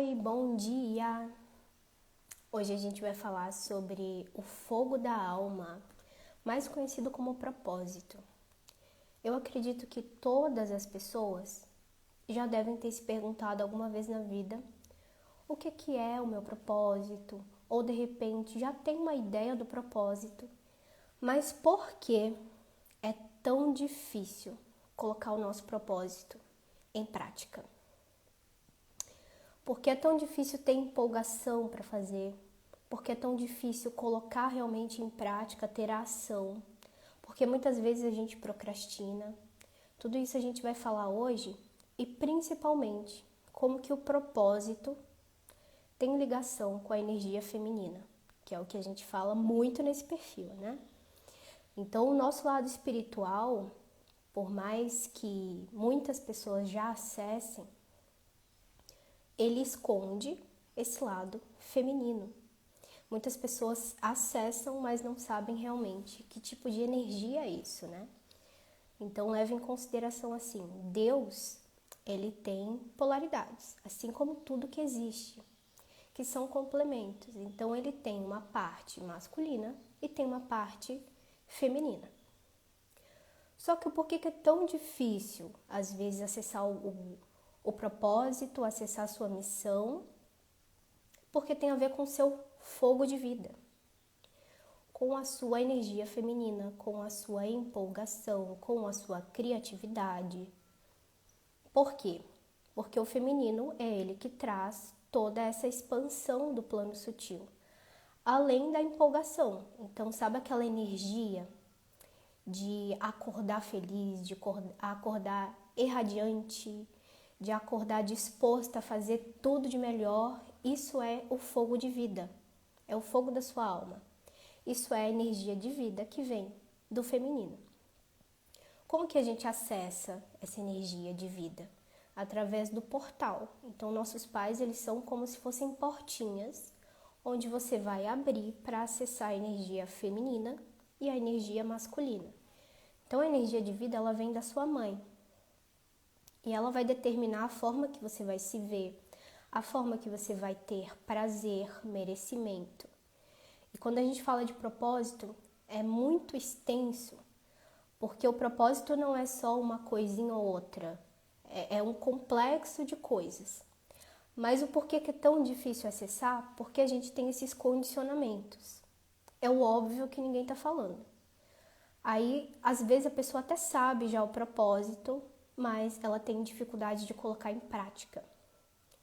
Oi, bom dia! Hoje a gente vai falar sobre o fogo da alma, mais conhecido como propósito. Eu acredito que todas as pessoas já devem ter se perguntado alguma vez na vida o que é o meu propósito, ou de repente já tem uma ideia do propósito, mas por que é tão difícil colocar o nosso propósito em prática? Por que é tão difícil ter empolgação para fazer? Por que é tão difícil colocar realmente em prática, ter a ação? Porque muitas vezes a gente procrastina. Tudo isso a gente vai falar hoje e principalmente como que o propósito tem ligação com a energia feminina, que é o que a gente fala muito nesse perfil, né? Então, o nosso lado espiritual, por mais que muitas pessoas já acessem, ele esconde esse lado feminino. Muitas pessoas acessam, mas não sabem realmente que tipo de energia é isso, né? Então, leve em consideração assim, Deus, ele tem polaridades, assim como tudo que existe, que são complementos. Então, ele tem uma parte masculina e tem uma parte feminina. Só que por que é tão difícil, às vezes, acessar o propósito, acessar a sua missão? Porque tem a ver com o seu fogo de vida, com a sua energia feminina, com a sua empolgação, com a sua criatividade. Por quê? Porque o feminino é ele que traz toda essa expansão do plano sutil, além da empolgação. Então, sabe aquela energia de acordar feliz, de acordar irradiante, de acordar disposta a fazer tudo de melhor? Isso é o fogo de vida, é o fogo da sua alma. Isso é a energia de vida que vem do feminino. Como que a gente acessa essa energia de vida? Através do portal. Então, nossos pais, eles são como se fossem portinhas, onde você vai abrir para acessar a energia feminina e a energia masculina. Então, a energia de vida, ela vem da sua mãe. E ela vai determinar a forma que você vai se ver, a forma que você vai ter prazer, merecimento. E quando a gente fala de propósito, é muito extenso, porque o propósito não é só uma coisinha ou outra, é um complexo de coisas. Mas o porquê que é tão difícil acessar? Porque a gente tem esses condicionamentos. É o óbvio que ninguém está falando. Aí, às vezes, a pessoa até sabe já o propósito, mas ela tem dificuldade de colocar em prática,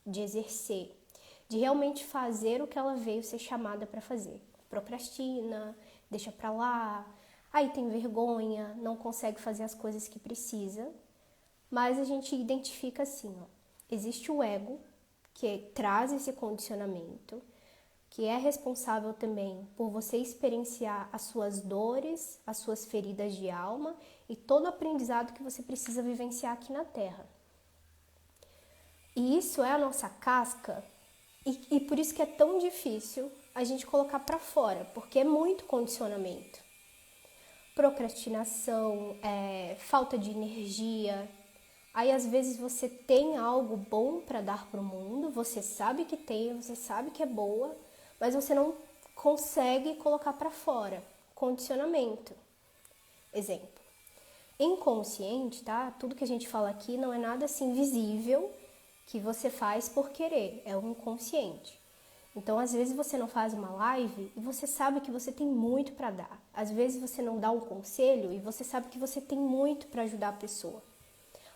de exercer, de realmente fazer o que ela veio ser chamada para fazer. Procrastina, deixa pra lá, aí tem vergonha, não consegue fazer as coisas que precisa, mas a gente identifica assim, ó, existe o ego, que traz esse condicionamento, que é responsável também por você experienciar as suas dores, as suas feridas de alma e todo o aprendizado que você precisa vivenciar aqui na Terra. E isso é a nossa casca, e por isso que é tão difícil a gente colocar para fora, porque é muito condicionamento. Procrastinação, falta de energia. Aí às vezes você tem algo bom para dar para o mundo, você sabe que tem, você sabe que é boa, mas você não consegue colocar para fora. Condicionamento. Exemplo. Inconsciente, tá? Tudo que a gente fala aqui não é nada assim visível que você faz por querer, é o inconsciente. Então, às vezes você não faz uma live e você sabe que você tem muito para dar. Às vezes você não dá um conselho e você sabe que você tem muito para ajudar a pessoa.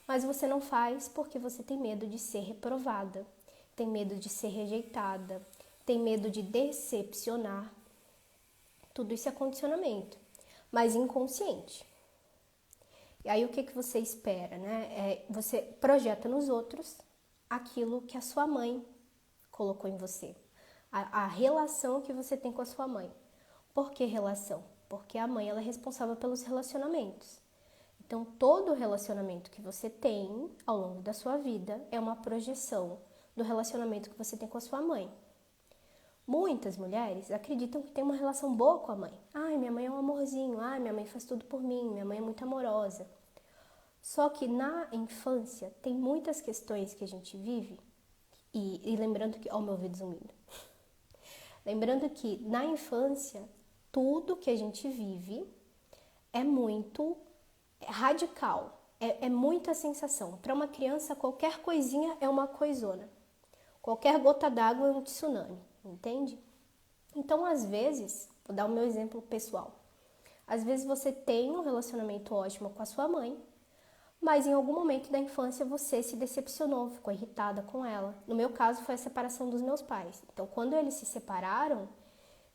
Mas você não faz porque você tem medo de ser reprovada, tem medo de ser rejeitada, tem medo de decepcionar. Tudo isso é condicionamento, mas inconsciente. E aí o que você espera, né? Você projeta nos outros aquilo que a sua mãe colocou em você. A relação que você tem com a sua mãe. Por que relação? Porque a mãe ela é responsável pelos relacionamentos. Então, todo relacionamento que você tem ao longo da sua vida é uma projeção do relacionamento que você tem com a sua mãe. Muitas mulheres acreditam que tem uma relação boa com a mãe. Ai, minha mãe é um amorzinho. Ai, minha mãe faz tudo por mim. Minha mãe é muito amorosa. Só que na infância tem muitas questões que a gente vive E lembrando que, ó, meu ouvido zumbindo. Lembrando que na infância, tudo que a gente vive é muito radical, é muita sensação. Para uma criança, qualquer coisinha é uma coisona. Qualquer gota d'água é um tsunami, entende? Então, às vezes, vou dar o meu exemplo pessoal. Às vezes você tem um relacionamento ótimo com a sua mãe, mas em algum momento da infância você se decepcionou, ficou irritada com ela. No meu caso, foi a separação dos meus pais. Então, quando eles se separaram,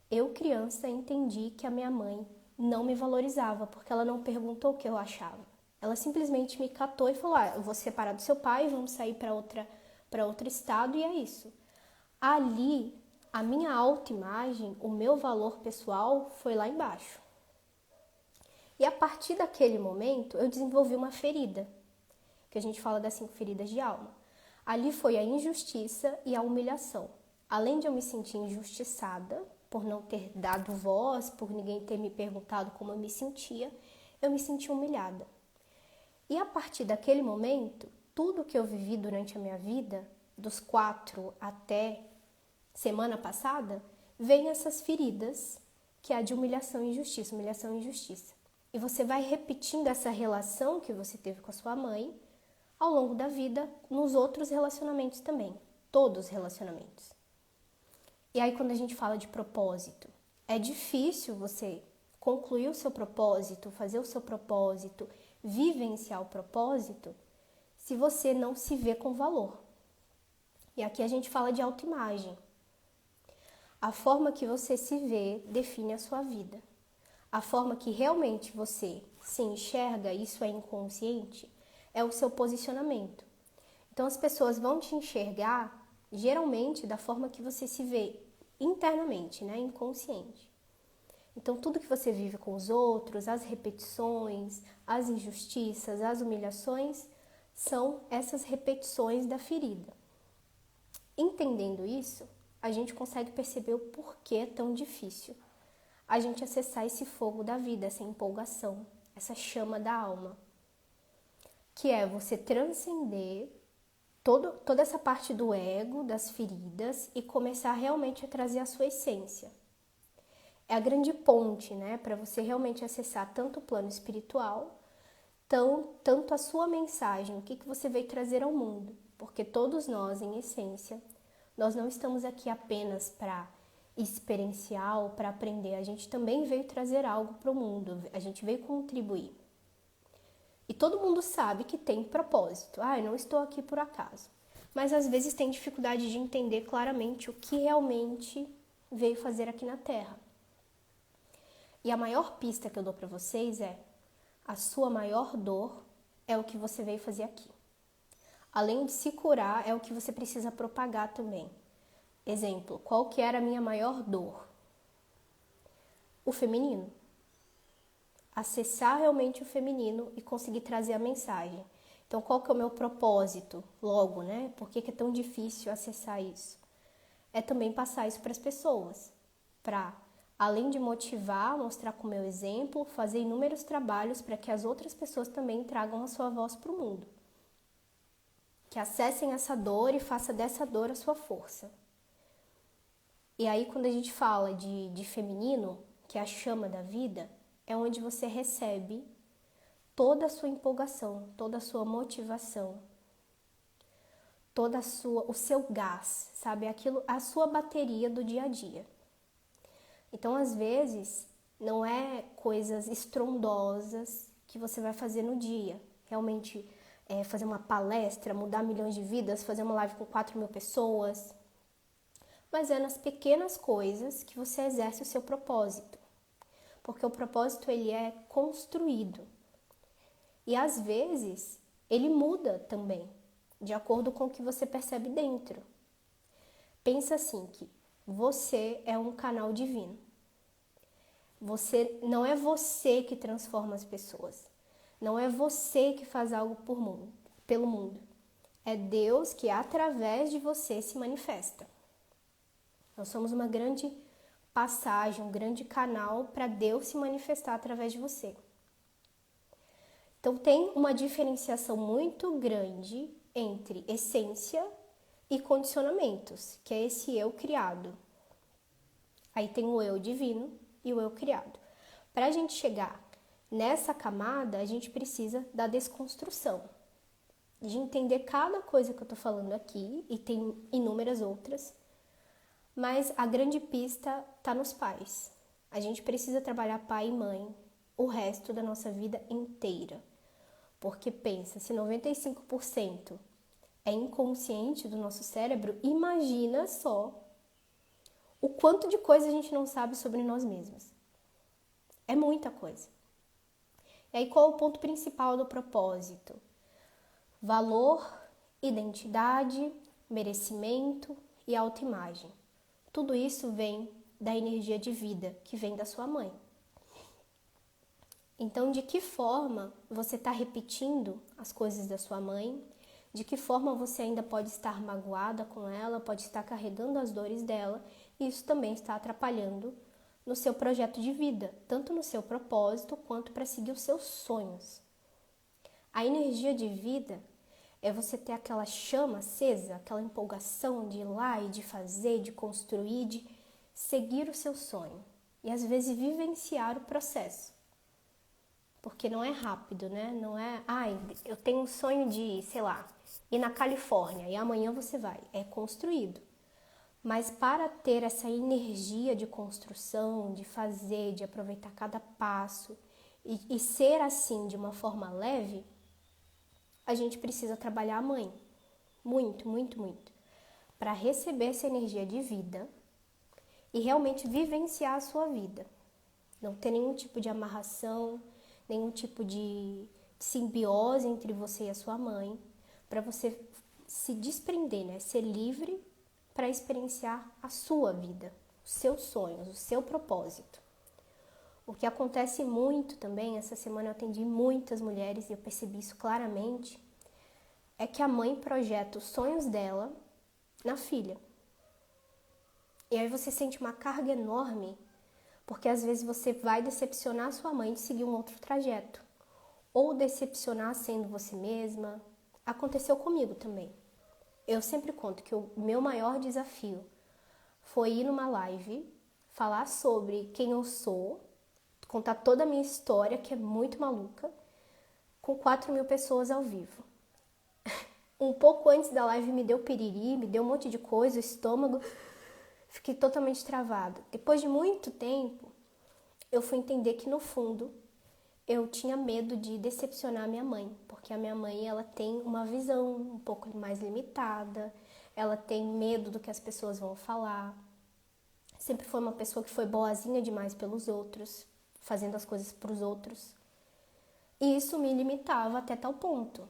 eu, criança, entendi que a minha mãe não me valorizava, porque ela não perguntou o que eu achava. Ela simplesmente me catou e falou, eu vou separar do seu pai, vamos sair para outro estado, e é isso. Ali, a minha autoimagem, o meu valor pessoal foi lá embaixo. E a partir daquele momento, eu desenvolvi uma ferida, que a gente fala das 5 feridas de alma. Ali foi a injustiça e a humilhação. Além de eu me sentir injustiçada, por não ter dado voz, por ninguém ter me perguntado como eu me senti humilhada. E a partir daquele momento, tudo que eu vivi durante a minha vida, dos 4 até semana passada, vem essas feridas, que é a de humilhação e injustiça, humilhação e injustiça. E você vai repetindo essa relação que você teve com a sua mãe ao longo da vida, nos outros relacionamentos também, todos os relacionamentos. E aí quando a gente fala de propósito, é difícil você concluir o seu propósito, fazer o seu propósito, vivenciar o propósito, se você não se vê com valor. E aqui a gente fala de autoimagem. A forma que você se vê define a sua vida. A forma que realmente você se enxerga, isso é inconsciente, é o seu posicionamento. Então as pessoas vão te enxergar, geralmente, da forma que você se vê internamente, né? Inconsciente. Então tudo que você vive com os outros, as repetições, as injustiças, as humilhações, são essas repetições da ferida. Entendendo isso, a gente consegue perceber o porquê é tão difícil a gente acessar esse fogo da vida, essa empolgação, essa chama da alma, que é você transcender toda essa parte do ego, das feridas, e começar realmente a trazer a sua essência. É a grande ponte, né, para você realmente acessar tanto o plano espiritual, tanto a sua mensagem, o que você veio trazer ao mundo. Porque todos nós, em essência, nós não estamos aqui apenas para experienciar ou para aprender. A gente também veio trazer algo para o mundo, a gente veio contribuir. E todo mundo sabe que tem propósito. Eu não estou aqui por acaso. Mas às vezes tem dificuldade de entender claramente o que realmente veio fazer aqui na Terra. E a maior pista que eu dou para vocês é: a sua maior dor é o que você veio fazer aqui. Além de se curar, é o que você precisa propagar também. Exemplo, qual que era a minha maior dor? O feminino. Acessar realmente o feminino e conseguir trazer a mensagem. Então, qual que é o meu propósito? Logo, né? Por que é tão difícil acessar isso? É também passar isso para as pessoas. Para, além de motivar, mostrar com o meu exemplo, fazer inúmeros trabalhos para que as outras pessoas também tragam a sua voz para o mundo. Que acessem essa dor e façam dessa dor a sua força. E aí, quando a gente fala de feminino, que é a chama da vida, é onde você recebe toda a sua empolgação, toda a sua motivação, o seu gás, sabe? A sua bateria do dia a dia. Então, às vezes, não é coisas estrondosas que você vai fazer no dia. Realmente, fazer uma palestra, mudar milhões de vidas, fazer uma live com 4.000 pessoas. Mas é nas pequenas coisas que você exerce o seu propósito. Porque o propósito, ele é construído. E às vezes, ele muda também, de acordo com o que você percebe dentro. Pensa assim, que você é um canal divino. Não é você que transforma as pessoas. Não é você que faz algo pelo mundo. É Deus que, através de você, se manifesta. Nós somos uma grande passagem, um grande canal para Deus se manifestar através de você. Então tem uma diferenciação muito grande entre essência e condicionamentos, que é esse eu criado. Aí tem o eu divino e o eu criado. Para a gente chegar nessa camada, a gente precisa da desconstrução, de entender cada coisa que eu tô falando aqui, e tem inúmeras outras, mas a grande pista tá nos pais. A gente precisa trabalhar pai e mãe o resto da nossa vida inteira. Porque pensa, se 95% é inconsciente do nosso cérebro, imagina só o quanto de coisa a gente não sabe sobre nós mesmos. É muita coisa. E aí qual é o ponto principal do propósito? Valor, identidade, merecimento e autoimagem. Tudo isso vem da energia de vida que vem da sua mãe. Então, de que forma você está repetindo as coisas da sua mãe? De que forma você ainda pode estar magoada com ela, pode estar carregando as dores dela, e isso também está atrapalhando no seu projeto de vida, tanto no seu propósito quanto para seguir os seus sonhos. A energia de vida é você ter aquela chama acesa, aquela empolgação de ir lá e de fazer, de construir, de seguir o seu sonho. E às vezes vivenciar o processo. Porque não é rápido, né? Não é, eu tenho um sonho de, sei lá, ir na Califórnia e amanhã você vai. É construído. Mas para ter essa energia de construção, de fazer, de aproveitar cada passo e ser assim de uma forma leve, a gente precisa trabalhar a mãe. Muito, muito, muito. Para receber essa energia de vida e realmente vivenciar a sua vida. Não ter nenhum tipo de amarração, nenhum tipo de simbiose entre você e a sua mãe, para você se desprender, né? Ser livre para experienciar a sua vida, os seus sonhos, o seu propósito. O que acontece muito também, essa semana eu atendi muitas mulheres e eu percebi isso claramente, é que a mãe projeta os sonhos dela na filha. E aí você sente uma carga enorme, porque às vezes você vai decepcionar sua mãe de seguir um outro trajeto, ou decepcionar sendo você mesma. Aconteceu comigo também. Eu sempre conto que o meu maior desafio foi ir numa live, falar sobre quem eu sou, contar toda a minha história, que é muito maluca, com 4.000 pessoas ao vivo. Um pouco antes da live me deu piriri, me deu um monte de coisa, o estômago, fiquei totalmente travada. Depois de muito tempo, eu fui entender que no fundo eu tinha medo de decepcionar minha mãe, porque a minha mãe ela tem uma visão um pouco mais limitada, ela tem medo do que as pessoas vão falar. Sempre foi uma pessoa que foi boazinha demais pelos outros, fazendo as coisas para os outros. E isso me limitava até tal ponto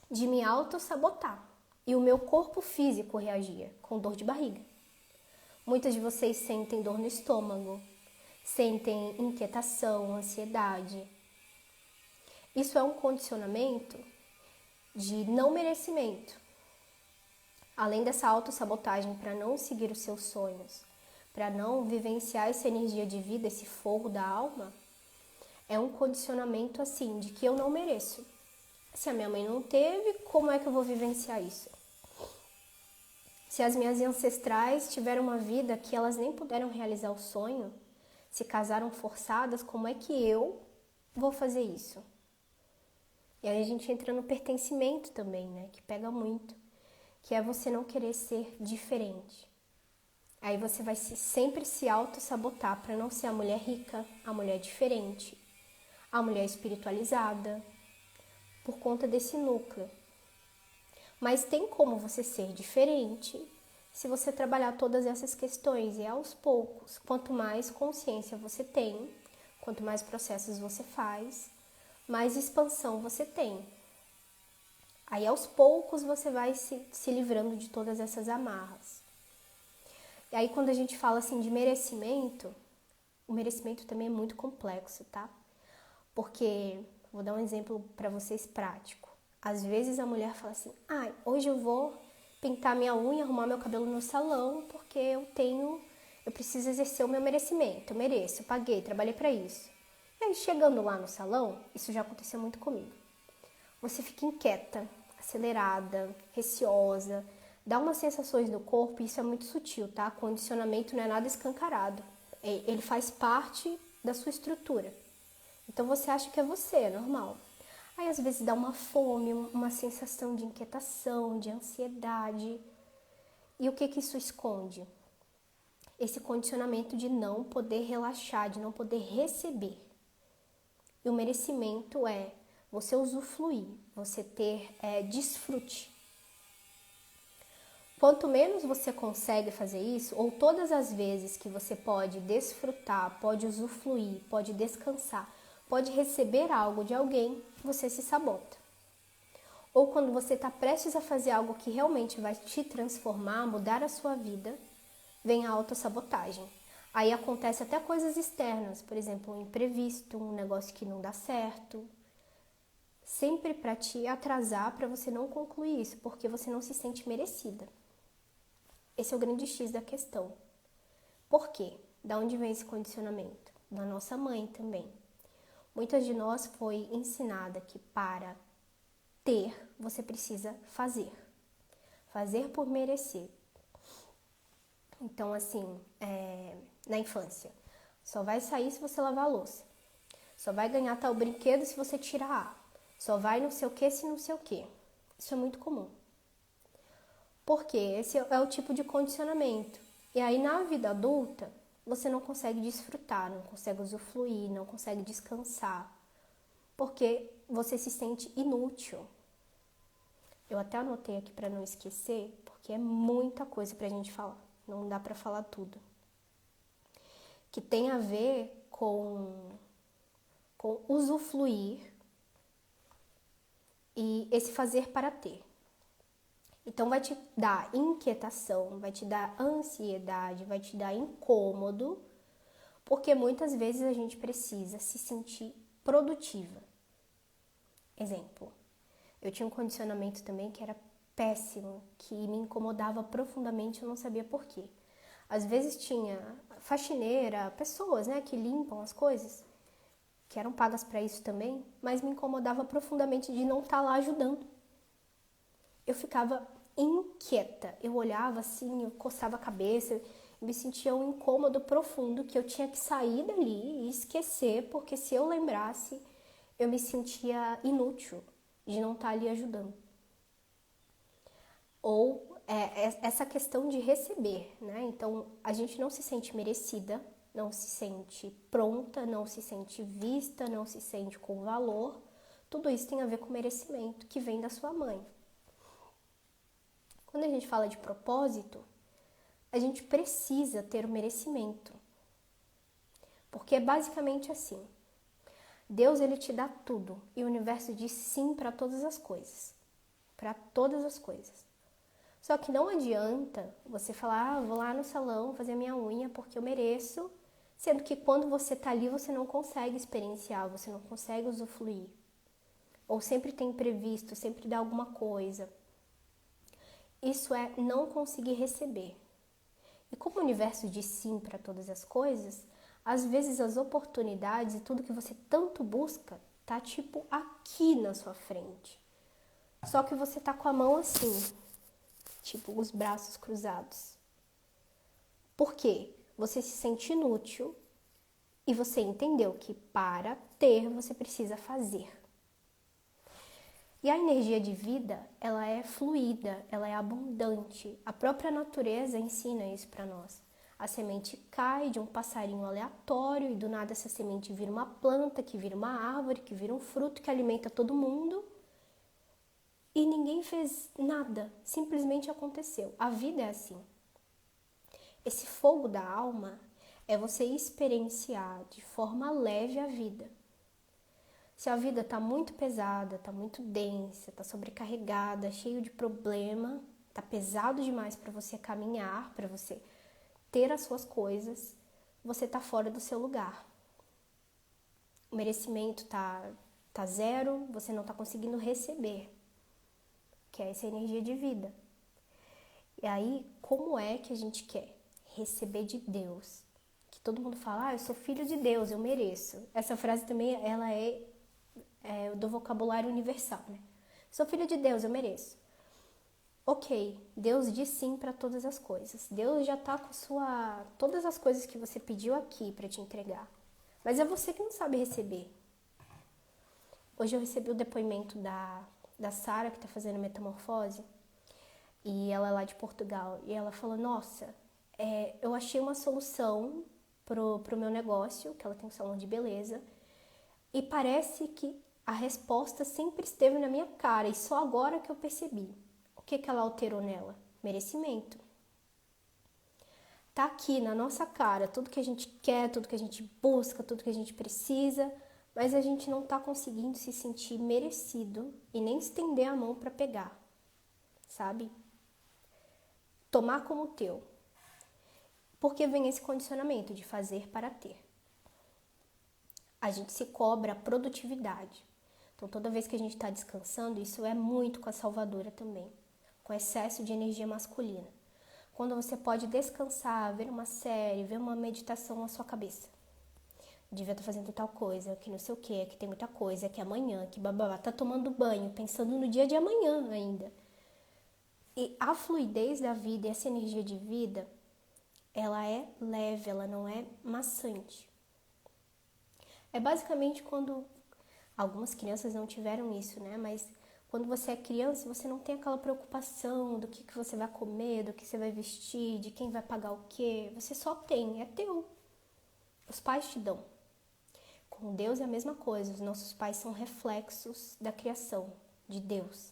de me auto-sabotar. E o meu corpo físico reagia com dor de barriga. Muitas de vocês sentem dor no estômago, sentem inquietação, ansiedade. Isso é um condicionamento de não merecimento. Além dessa autossabotagem para não seguir os seus sonhos, para não vivenciar essa energia de vida, esse fogo da alma, é um condicionamento assim, de que eu não mereço. Se a minha mãe não teve, como é que eu vou vivenciar isso? Se as minhas ancestrais tiveram uma vida que elas nem puderam realizar o sonho, se casaram forçadas, como é que eu vou fazer isso? E aí a gente entra no pertencimento também, né? Que pega muito, que é você não querer ser diferente. Aí você vai sempre se auto-sabotar para não ser a mulher rica, a mulher diferente, a mulher espiritualizada, por conta desse núcleo. Mas tem como você ser diferente se você trabalhar todas essas questões, e aos poucos, quanto mais consciência você tem, quanto mais processos você faz, mais expansão você tem. Aí aos poucos você vai se livrando de todas essas amarras. E aí quando a gente fala assim de merecimento, o merecimento também é muito complexo, tá? Porque, vou dar um exemplo para vocês prático. Às vezes a mulher fala assim, hoje eu vou pintar minha unha, arrumar meu cabelo no salão, porque eu preciso exercer o meu merecimento, eu mereço, eu paguei, trabalhei para isso. E aí chegando lá no salão, isso já aconteceu muito comigo. Você fica inquieta, acelerada, receosa, Dá umas sensações no corpo, e isso é muito sutil, tá? Condicionamento não é nada escancarado. Ele faz parte da sua estrutura. Então você acha que é você, é normal. Aí às vezes dá uma fome, uma sensação de inquietação, de ansiedade. E o que isso esconde? Esse condicionamento de não poder relaxar, de não poder receber. E o merecimento é você usufruir, você ter desfrute. Quanto menos você consegue fazer isso, ou todas as vezes que você pode desfrutar, pode usufruir, pode descansar, pode receber algo de alguém, você se sabota. Ou quando você está prestes a fazer algo que realmente vai te transformar, mudar a sua vida, vem a autossabotagem. Aí acontece até coisas externas, por exemplo, um imprevisto, um negócio que não dá certo. Sempre para te atrasar, para você não concluir isso, porque você não se sente merecida. Esse é o grande X da questão. Por quê? Da onde vem esse condicionamento? Da nossa mãe também. Muitas de nós foi ensinada que para ter, você precisa fazer. Fazer por merecer. Então, assim, na infância, só vai sair se você lavar a louça. Só vai ganhar tal brinquedo se você tirar A. Só vai não sei o que se não sei o que. Isso é muito comum. Porque esse é o tipo de condicionamento. E aí, na vida adulta, você não consegue desfrutar, não consegue usufruir, não consegue descansar. Porque você se sente inútil. Eu até anotei aqui para não esquecer, porque é muita coisa pra gente falar. Não dá para falar tudo. Que tem a ver com usufruir e esse fazer para ter. Então vai te dar inquietação, vai te dar ansiedade, vai te dar incômodo, porque muitas vezes a gente precisa se sentir produtiva. Exemplo, eu tinha um condicionamento também que era péssimo, que me incomodava profundamente, eu não sabia por quê. Às vezes tinha faxineira, pessoas, né, que limpam as coisas, que eram pagas para isso também, mas me incomodava profundamente de não estar lá ajudando. Eu ficava inquieta, eu olhava assim, eu coçava a cabeça, me sentia um incômodo profundo que eu tinha que sair dali e esquecer, porque se eu lembrasse, eu me sentia inútil de não estar ali ajudando. Ou essa questão de receber, né? Então, a gente não se sente merecida, não se sente pronta, não se sente vista, não se sente com valor. Tudo isso tem a ver com merecimento, que vem da sua mãe. Quando a gente fala de propósito, a gente precisa ter o merecimento. Porque é basicamente assim. Deus, ele te dá tudo e o universo diz sim para todas as coisas. Para todas as coisas. Só que não adianta você falar, vou lá no salão fazer a minha unha porque eu mereço, sendo que quando você tá ali você não consegue experienciar, você não consegue usufruir. Ou sempre tem imprevisto, sempre dá alguma coisa. Isso é não conseguir receber. E como o universo diz sim para todas as coisas, às vezes as oportunidades e tudo que você tanto busca tá tipo aqui na sua frente. Só que você tá com a mão assim, tipo os braços cruzados. Por quê? Você se sente inútil e você entendeu que para ter você precisa fazer. E a energia de vida, ela é fluida, ela é abundante. A própria natureza ensina isso para nós. A semente cai de um passarinho aleatório e do nada essa semente vira uma planta, que vira uma árvore, que vira um fruto que alimenta todo mundo. E ninguém fez nada, simplesmente aconteceu. A vida é assim. Esse fogo da alma é você experienciar de forma leve a vida. Se a vida está muito pesada, está muito densa, está sobrecarregada, cheio de problema, está pesado demais para você caminhar, para você ter as suas coisas, você está fora do seu lugar. O merecimento tá zero, você não está conseguindo receber, que é essa energia de vida. E aí, como é que a gente quer receber de Deus? Que todo mundo fala, eu sou filho de Deus, eu mereço. Essa frase também, ela é do vocabulário universal, né? Sou filho de Deus, eu mereço. ok, Deus diz sim para todas as coisas. Deus já tá com todas as coisas que você pediu aqui para te entregar. Mas é você que não sabe receber. Hoje eu recebi o depoimento da Sara, que está fazendo metamorfose, e ela é lá de Portugal. E ela falou, nossa, eu achei uma solução pro meu negócio, que ela tem um salão de beleza, e parece que a resposta sempre esteve na minha cara, e só agora que eu percebi. O que ela alterou nela? Merecimento. Tá aqui na nossa cara tudo que a gente quer, tudo que a gente busca, tudo que a gente precisa, mas a gente não tá conseguindo se sentir merecido e nem estender a mão para pegar, sabe? Tomar como teu. Porque vem esse condicionamento de fazer para ter. A gente se cobra a produtividade. Então, toda vez que a gente está descansando, isso é muito com a salvadora também, com excesso de energia masculina. Quando você pode descansar, ver uma série, ver uma meditação na sua cabeça. Devia estar fazendo tal coisa, que não sei o que, que tem muita coisa, que amanhã, que bababá, tá tomando banho, pensando no dia de amanhã ainda. E a fluidez da vida e essa energia de vida, ela é leve, ela não é maçante. É basicamente quando algumas crianças não tiveram isso, né? Mas quando você é criança, você não tem aquela preocupação do que você vai comer, do que você vai vestir, de quem vai pagar o quê. Você só tem, é teu. Os pais te dão. Com Deus é a mesma coisa. Os nossos pais são reflexos da criação de Deus.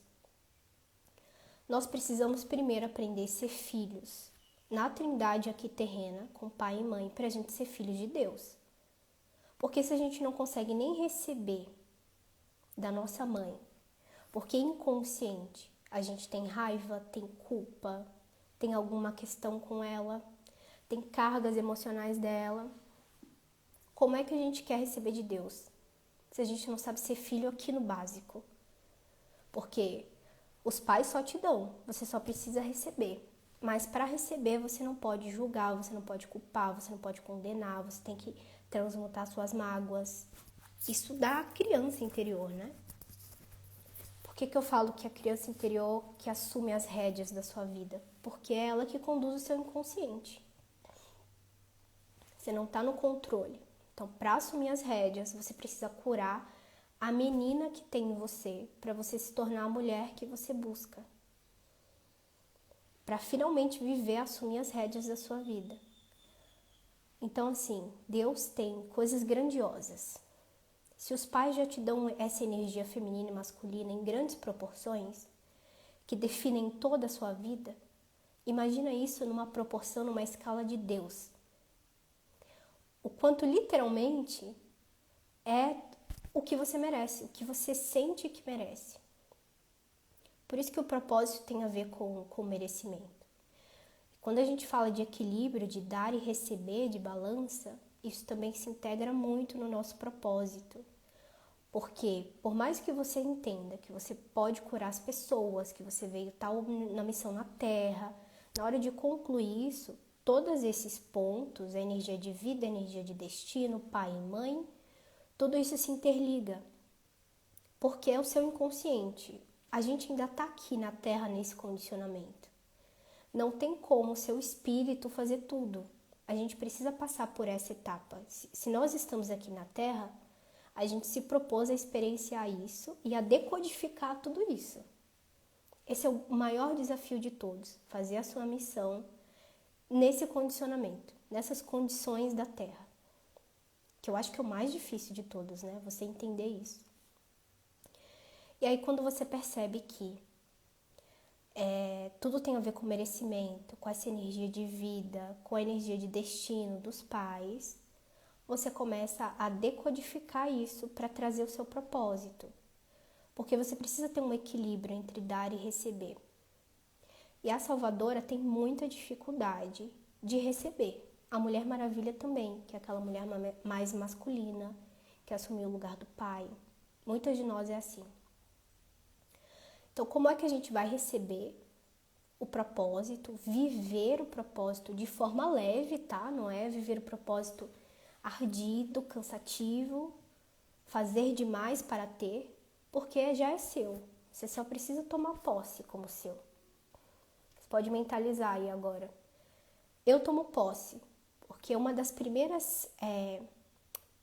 Nós precisamos primeiro aprender a ser filhos na trindade aqui terrena, com pai e mãe, para a gente ser filhos de Deus. Porque se a gente não consegue nem receber da nossa mãe, porque inconsciente a gente tem raiva, tem culpa, tem alguma questão com ela, tem cargas emocionais dela, como é que a gente quer receber de Deus se a gente não sabe ser filho aqui no básico? Porque os pais só te dão, você só precisa receber. Mas para receber você não pode julgar, você não pode culpar, você não pode condenar, você tem que transmutar suas mágoas. Isso dá a criança interior, né? Por que eu falo que a criança interior que assume as rédeas da sua vida? Porque é ela que conduz o seu inconsciente. Você não está no controle. Então, para assumir as rédeas, você precisa curar a menina que tem em você, para você se tornar a mulher que você busca. Para finalmente viver, assumir as rédeas da sua vida. Então, assim, Deus tem coisas grandiosas. Se os pais já te dão essa energia feminina e masculina em grandes proporções, que definem toda a sua vida, imagina isso numa proporção, numa escala de Deus. O quanto literalmente é o que você merece, o que você sente que merece. Por isso que o propósito tem a ver com merecimento. Quando a gente fala de equilíbrio, de dar e receber, de balança, isso também se integra muito no nosso propósito. Porque, por mais que você entenda que você pode curar as pessoas, que você veio tal na missão na Terra, na hora de concluir isso, todos esses pontos, a energia de vida, a energia de destino, pai e mãe, tudo isso se interliga. Porque é o seu inconsciente. A gente ainda está aqui na Terra nesse condicionamento. Não tem como o seu espírito fazer tudo. A gente precisa passar por essa etapa. Se nós estamos aqui na Terra, a gente se propôs a experienciar isso e a decodificar tudo isso. Esse é o maior desafio de todos, fazer a sua missão nesse condicionamento, nessas condições da Terra. Que eu acho que é o mais difícil de todos, né? Você entender isso. E aí quando você percebe que tudo tem a ver com merecimento, com essa energia de vida, com a energia de destino dos pais, você começa a decodificar isso para trazer o seu propósito. Porque você precisa ter um equilíbrio entre dar e receber. E a salvadora tem muita dificuldade de receber. A Mulher Maravilha também, que é aquela mulher mais masculina, que assumiu o lugar do pai. Muitas de nós é assim. Então, como é que a gente vai receber o propósito, viver o propósito de forma leve, tá? Não é viver o propósito ardido, cansativo, fazer demais para ter, porque já é seu. Você só precisa tomar posse como seu. pode mentalizar aí agora. Eu tomo posse, porque uma das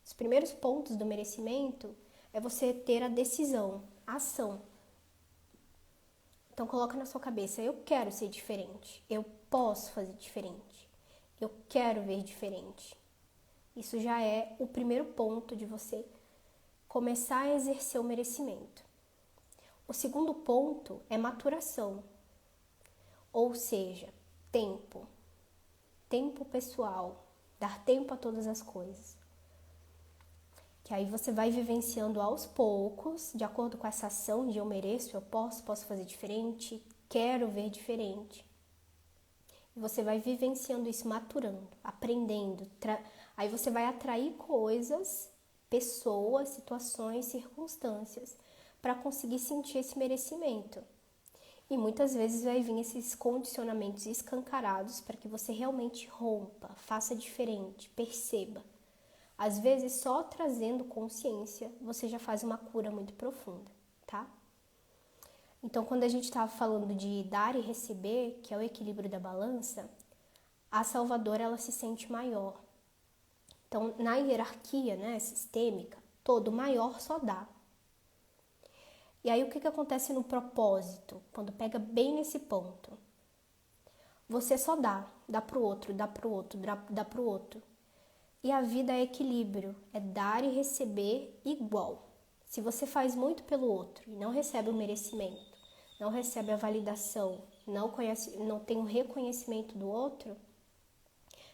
os primeiros pontos do merecimento é você ter a decisão, a ação. Então coloca na sua cabeça, eu quero ser diferente, eu posso fazer diferente, eu quero ver diferente. Isso já é o primeiro ponto de você começar a exercer o merecimento. O segundo ponto é maturação, ou seja, tempo. Tempo pessoal, dar tempo a todas as coisas. Que aí você vai vivenciando aos poucos, de acordo com essa ação de eu mereço, eu posso fazer diferente, quero ver diferente. E você vai vivenciando isso, maturando, aprendendo. Aí você vai atrair coisas, pessoas, situações, circunstâncias, para conseguir sentir esse merecimento. E muitas vezes vai vir esses condicionamentos escancarados para que você realmente rompa, faça diferente, perceba. Às vezes, só trazendo consciência, você já faz uma cura muito profunda, tá? Então, quando a gente estava falando de dar e receber, que é o equilíbrio da balança, a salvadora, ela se sente maior. Então, na hierarquia, né, sistêmica, todo maior só dá. E aí, o que acontece no propósito, quando pega bem nesse ponto? Você só dá pro outro, dá pro outro, dá pro outro. E a vida é equilíbrio, é dar e receber igual. Se você faz muito pelo outro e não recebe o merecimento, não recebe a validação, não tem o reconhecimento do outro,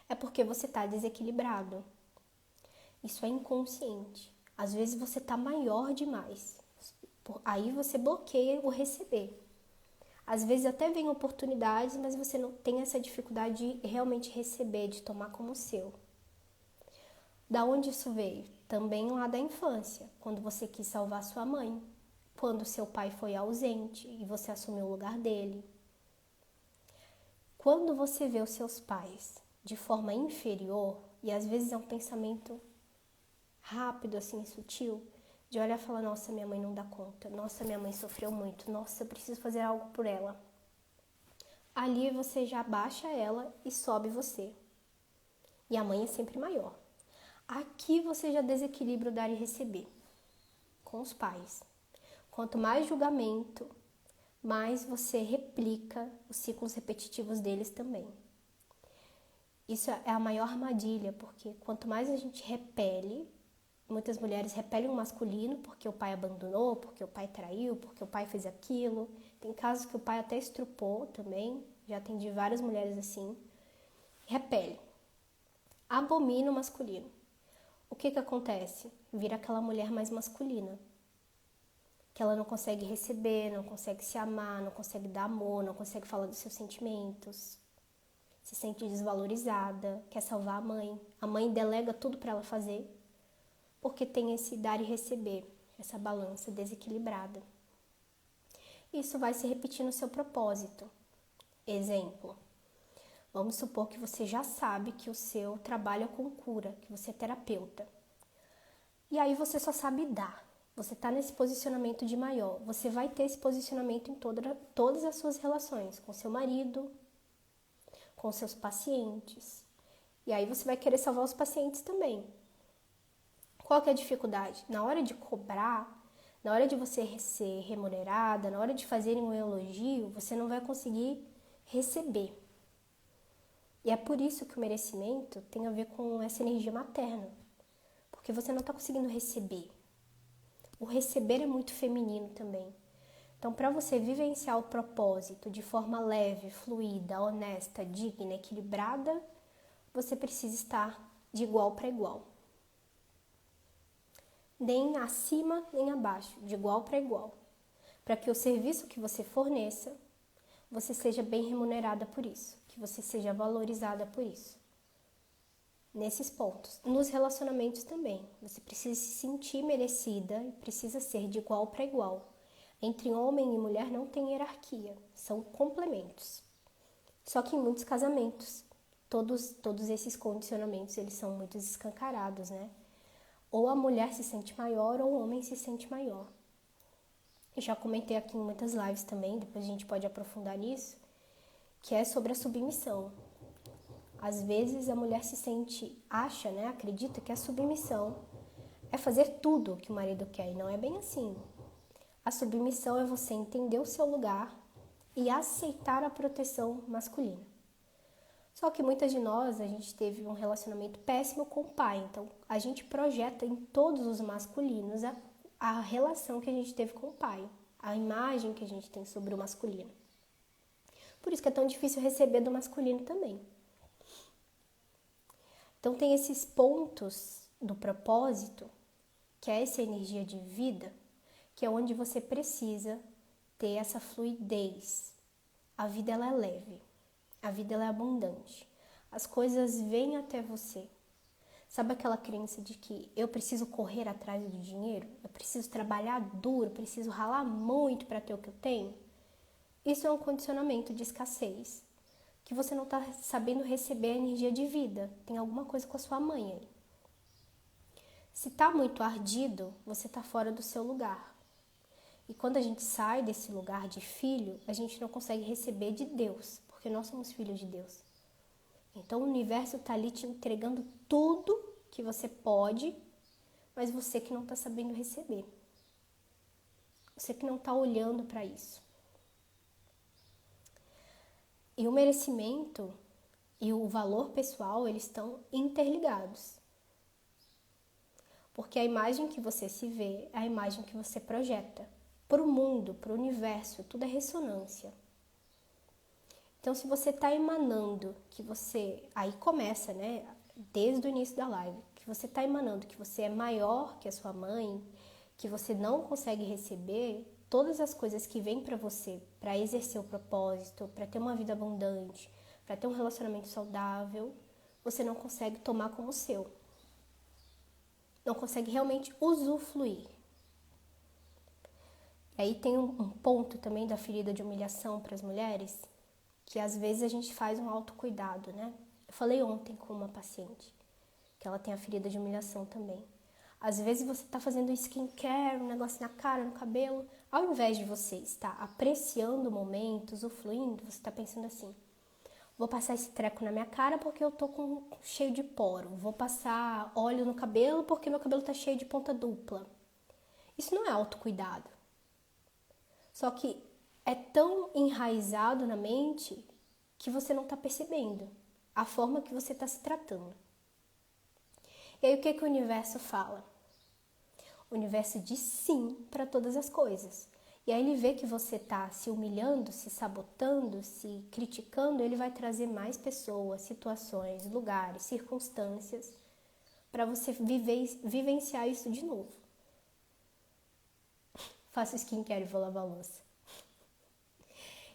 é porque você está desequilibrado. Isso é inconsciente. Às vezes você está maior demais. Aí você bloqueia o receber. Às vezes até vem oportunidades, mas você não tem essa dificuldade de realmente receber, de tomar como seu. Da onde isso veio? Também lá da infância, quando você quis salvar sua mãe, quando seu pai foi ausente e você assumiu o lugar dele. Quando você vê os seus pais de forma inferior, e às vezes é um pensamento rápido, assim, sutil, de olhar e falar, nossa, minha mãe não dá conta, nossa, minha mãe sofreu muito, nossa, eu preciso fazer algo por ela. Ali você já baixa ela e sobe você. E a mãe é sempre maior. Aqui você já desequilibra o dar e receber com os pais. Quanto mais julgamento, mais você replica os ciclos repetitivos deles também. Isso é a maior armadilha, porque quanto mais a gente repele, muitas mulheres repelem o masculino porque o pai abandonou, porque o pai traiu, porque o pai fez aquilo. Tem casos que o pai até estrupou também, já atendi várias mulheres assim. Repele. Abomina o masculino. O que acontece? Vira aquela mulher mais masculina. Que ela não consegue receber, não consegue se amar, não consegue dar amor, não consegue falar dos seus sentimentos. Se sente desvalorizada, quer salvar a mãe. A mãe delega tudo para ela fazer, porque tem esse dar e receber, essa balança desequilibrada. Isso vai se repetir no seu propósito. Exemplo. Vamos supor que você já sabe que o seu trabalho é com cura, que você é terapeuta. E aí você só sabe dar. Você está nesse posicionamento de maior. Você vai ter esse posicionamento em todas as suas relações, com seu marido, com seus pacientes. E aí você vai querer salvar os pacientes também. Qual que é a dificuldade? Na hora de cobrar, na hora de você ser remunerada, na hora de fazerem um elogio, você não vai conseguir receber. E é por isso que o merecimento tem a ver com essa energia materna. Porque você não está conseguindo receber. O receber é muito feminino também. Então, para você vivenciar o propósito de forma leve, fluida, honesta, digna, equilibrada, você precisa estar de igual para igual. Nem acima, nem abaixo, de igual para igual. Para que o serviço que você forneça, você seja bem remunerada por isso, que você seja valorizada por isso. Nesses pontos. Nos relacionamentos também. Você precisa se sentir merecida e precisa ser de igual para igual. Entre homem e mulher não tem hierarquia, são complementos. Só que em muitos casamentos, todos esses condicionamentos, eles são muito escancarados, né? Ou a mulher se sente maior ou o homem se sente maior. Eu já comentei aqui em muitas lives também, depois a gente pode aprofundar nisso, que é sobre a submissão. Às vezes a mulher acha, né, acredita que a submissão é fazer tudo o que o marido quer, e não é bem assim. A submissão é você entender o seu lugar e aceitar a proteção masculina. Só que muitas de nós, a gente teve um relacionamento péssimo com o pai, então a gente projeta em todos os masculinos a relação que a gente teve com o pai, a imagem que a gente tem sobre o masculino. Por isso que é tão difícil receber do masculino também. Então tem esses pontos do propósito, que é essa energia de vida, que é onde você precisa ter essa fluidez. A vida ela é leve, a vida ela é abundante, as coisas vêm até você. Sabe aquela crença de que eu preciso correr atrás do dinheiro? Eu preciso trabalhar duro, preciso ralar muito para ter o que eu tenho? Isso é um condicionamento de escassez, que você não está sabendo receber a energia de vida. Tem alguma coisa com a sua mãe aí. Se está muito ardido, você está fora do seu lugar. E quando a gente sai desse lugar de filho, a gente não consegue receber de Deus, porque nós somos filhos de Deus. Então o universo está ali te entregando tudo que você pode, mas você que não está sabendo receber. Você que não está olhando para isso. E o merecimento e o valor pessoal, eles estão interligados. Porque a imagem que você se vê é a imagem que você projeta. Para o mundo, para o universo, tudo é ressonância. Então, se você está emanando que você... Aí começa, né? Desde o início da live. Que você está emanando que você é maior que a sua mãe, que você não consegue receber todas as coisas que vêm para você, para exercer o propósito, para ter uma vida abundante, para ter um relacionamento saudável, você não consegue tomar como seu. Não consegue realmente usufruir. E aí tem um ponto também da ferida de humilhação para as mulheres, que às vezes a gente faz um autocuidado, né? Eu falei ontem com uma paciente, que ela tem a ferida de humilhação também. Às vezes você está fazendo skincare, um negócio na cara, no cabelo, ao invés de você estar apreciando o momento, usufruindo, você está pensando assim: vou passar esse treco na minha cara porque eu tô cheio de poro. Vou passar óleo no cabelo porque meu cabelo tá cheio de ponta dupla. Isso não é autocuidado. Só que é tão enraizado na mente que você não tá percebendo a forma que você tá se tratando. E aí o que o universo fala? O universo diz sim para todas as coisas. E aí ele vê que você está se humilhando, se sabotando, se criticando, ele vai trazer mais pessoas, situações, lugares, circunstâncias para você vivenciar isso de novo. Faço skincare e vou lavar a louça.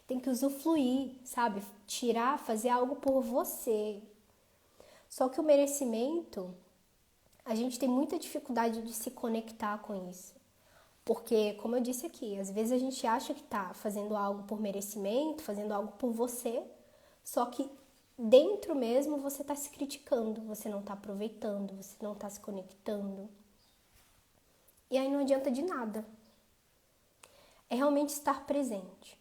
Tem que usufruir, sabe? Tirar, fazer algo por você. Só que o merecimento, a gente tem muita dificuldade de se conectar com isso. Porque, como eu disse aqui, às vezes a gente acha que tá fazendo algo por merecimento, fazendo algo por você, só que dentro mesmo você tá se criticando, você não tá aproveitando, você não tá se conectando. E aí não adianta de nada. É realmente estar presente.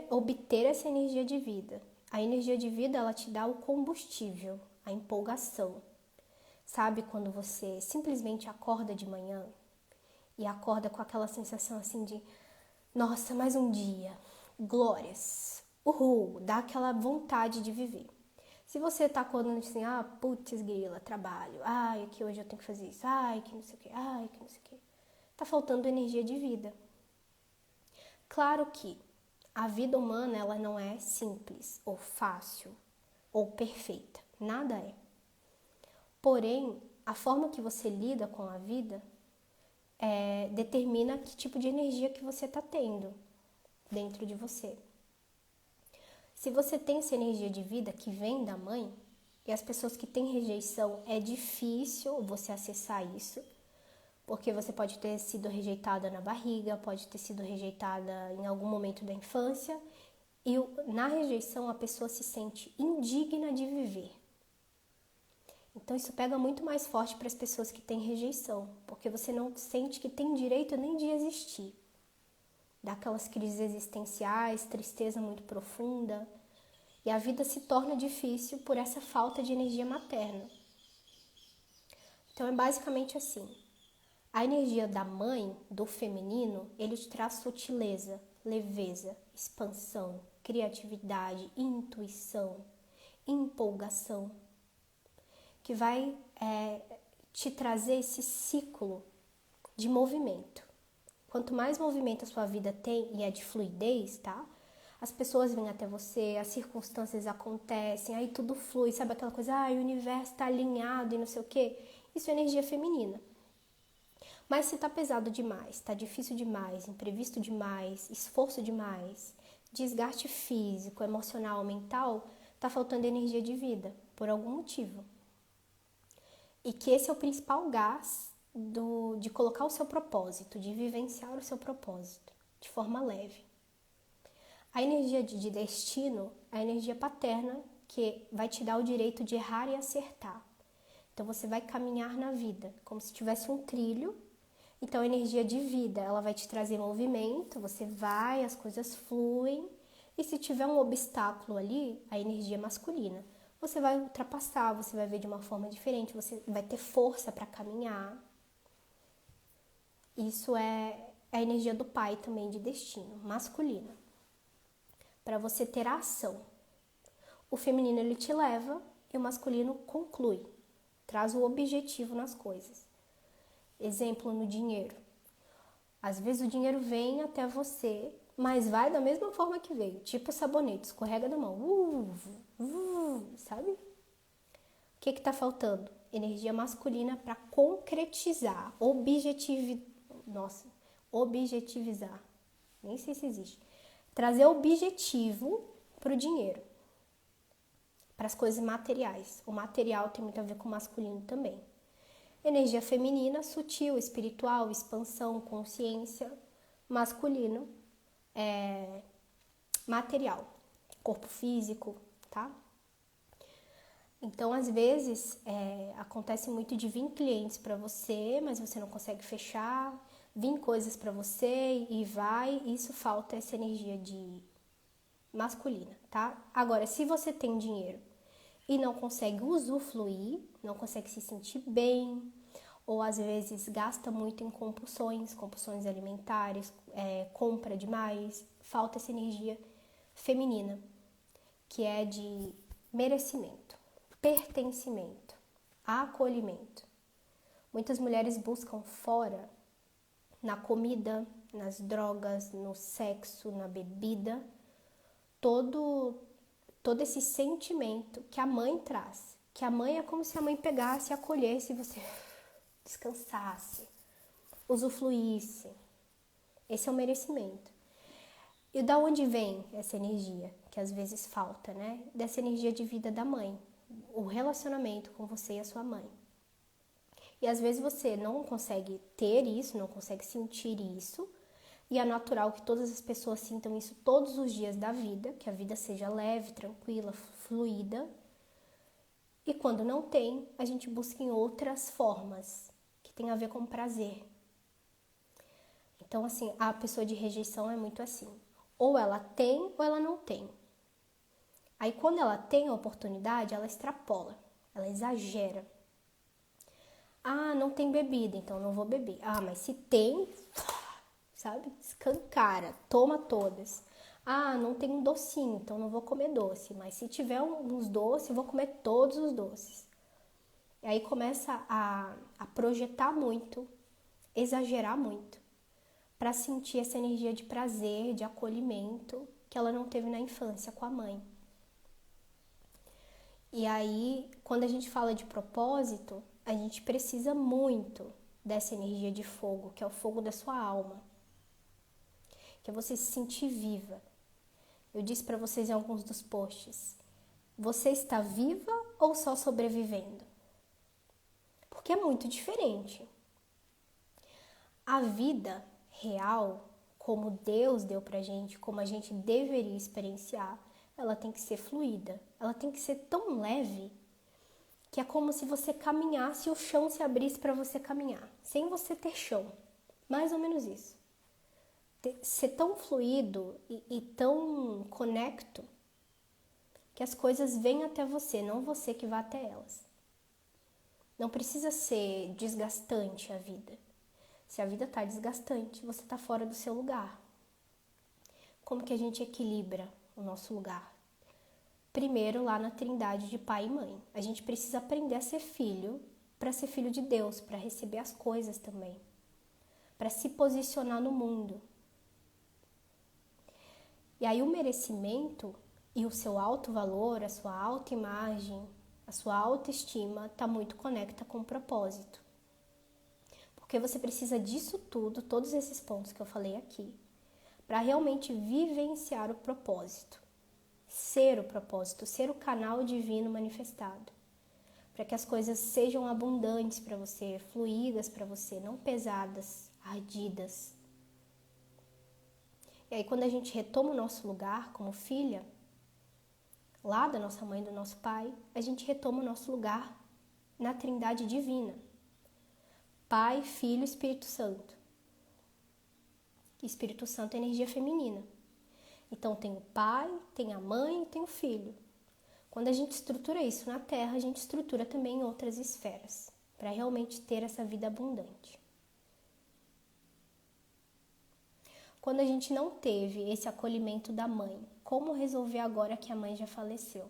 Obter essa energia de vida. A energia de vida, ela te dá o combustível, a empolgação. Sabe quando você simplesmente acorda de manhã e acorda com aquela sensação assim de: nossa, mais um dia, glórias, uhul, dá aquela vontade de viver. Se você tá acordando assim: putz grila, trabalho, que hoje eu tenho que fazer isso, que não sei o que, que não sei o que, tá faltando energia de vida. Claro que a vida humana, ela não é simples, ou fácil, ou perfeita, nada é. Porém, a forma que você lida com a vida determina que tipo de energia que você está tendo dentro de você. Se você tem essa energia de vida que vem da mãe, e as pessoas que têm rejeição, é difícil você acessar isso, porque você pode ter sido rejeitada na barriga, pode ter sido rejeitada em algum momento da infância, e na rejeição a pessoa se sente indigna de viver. Então isso pega muito mais forte para as pessoas que têm rejeição, porque você não sente que tem direito nem de existir. daquelas crises existenciais, tristeza muito profunda, e a vida se torna difícil por essa falta de energia materna. Então é basicamente assim, a energia da mãe, do feminino, ele te traz sutileza, leveza, expansão, criatividade, intuição, empolgação, que vai te trazer esse ciclo de movimento. Quanto mais movimento a sua vida tem e é de fluidez, tá? As pessoas vêm até você, as circunstâncias acontecem, aí tudo flui, sabe aquela coisa, o universo tá alinhado e não sei o quê? Isso é energia feminina. Mas se tá pesado demais, tá difícil demais, imprevisto demais, esforço demais, desgaste físico, emocional, mental, tá faltando energia de vida, por algum motivo. E que esse é o principal gás de colocar o seu propósito, de vivenciar o seu propósito, de forma leve. A energia de destino é a energia paterna, que vai te dar o direito de errar e acertar. Então você vai caminhar na vida, como se tivesse um trilho. Então a energia de vida, ela vai te trazer movimento, você vai, as coisas fluem. E se tiver um obstáculo ali, a energia masculina, você vai ultrapassar, você vai ver de uma forma diferente, você vai ter força para caminhar. Isso é a energia do pai também de destino, masculina. Para você ter a ação. O feminino ele te leva e o masculino conclui, traz o objetivo nas coisas. Exemplo no dinheiro. Às vezes o dinheiro vem até você, mas vai da mesma forma que veio, tipo sabonete, escorrega da mão, sabe? O que está faltando? Energia masculina para concretizar, objetivizar, nem sei se existe. Trazer objetivo para o dinheiro, para as coisas materiais. O material tem muito a ver com o masculino também. Energia feminina, sutil, espiritual, expansão, consciência. Masculino, material, corpo físico, tá? Então, às vezes, acontece muito de vir clientes para você, mas você não consegue fechar, vir coisas para você e vai, isso falta essa energia de masculina, tá? Agora, se você tem dinheiro e não consegue usufruir, não consegue se sentir bem, ou às vezes gasta muito em compulsões alimentares, compra demais, falta essa energia feminina, que é de merecimento, pertencimento, acolhimento. Muitas mulheres buscam fora, na comida, nas drogas, no sexo, na bebida, todo esse sentimento que a mãe traz. Que a mãe é como se a mãe pegasse e acolhesse e você descansasse, usufruísse. Esse é o merecimento. E da onde vem essa energia, que às vezes falta, né? Dessa energia de vida da mãe, o relacionamento com você e a sua mãe. E às vezes você não consegue ter isso, não consegue sentir isso, e é natural que todas as pessoas sintam isso todos os dias da vida, que a vida seja leve, tranquila, fluida. E quando não tem, a gente busca em outras formas, que tem a ver com prazer. Então, assim, a pessoa de rejeição é muito assim. Ou ela tem ou ela não tem. Aí, quando ela tem a oportunidade, ela extrapola, ela exagera. Não tem bebida, então não vou beber. Mas se tem, sabe? Escancara, toma todas. Não tem um docinho, então não vou comer doce. Mas se tiver uns doces, eu vou comer todos os doces. E aí começa a projetar muito, exagerar muito, para sentir essa energia de prazer, de acolhimento, que ela não teve na infância com a mãe. E aí, quando a gente fala de propósito, a gente precisa muito dessa energia de fogo, que é o fogo da sua alma. Que é você se sentir viva. Eu disse para vocês em alguns dos posts, você está viva ou só sobrevivendo? Porque é muito diferente. A vida real, como Deus deu pra gente, como a gente deveria experienciar, ela tem que ser fluida, ela tem que ser tão leve que é como se você caminhasse e o chão se abrisse para você caminhar, sem você ter chão. Mais ou menos isso. ser tão fluido e tão conecto que as coisas vêm até você, não você que vá até elas. Não precisa ser desgastante a vida. Se a vida está desgastante, você está fora do seu lugar. Como que a gente equilibra o nosso lugar? Primeiro, lá na Trindade de pai e mãe. A gente precisa aprender a ser filho, para ser filho de Deus, para receber as coisas também, para se posicionar no mundo. E aí o merecimento e o seu alto valor, a sua autoimagem, a sua autoestima está muito conecta com o propósito. Porque você precisa disso tudo, todos esses pontos que eu falei aqui, para realmente vivenciar o propósito. Ser o propósito, ser o canal divino manifestado. Para que as coisas sejam abundantes para você, fluídas para você, não pesadas, ardidas. E aí quando a gente retoma o nosso lugar como filha, lá da nossa mãe e do nosso pai, a gente retoma o nosso lugar na Trindade divina. Pai, Filho e Espírito Santo. Espírito Santo é energia feminina. Então tem o pai, tem a mãe e tem o filho. Quando a gente estrutura isso na Terra, a gente estrutura também em outras esferas, para realmente ter essa vida abundante. Quando a gente não teve esse acolhimento da mãe, como resolver agora que a mãe já faleceu?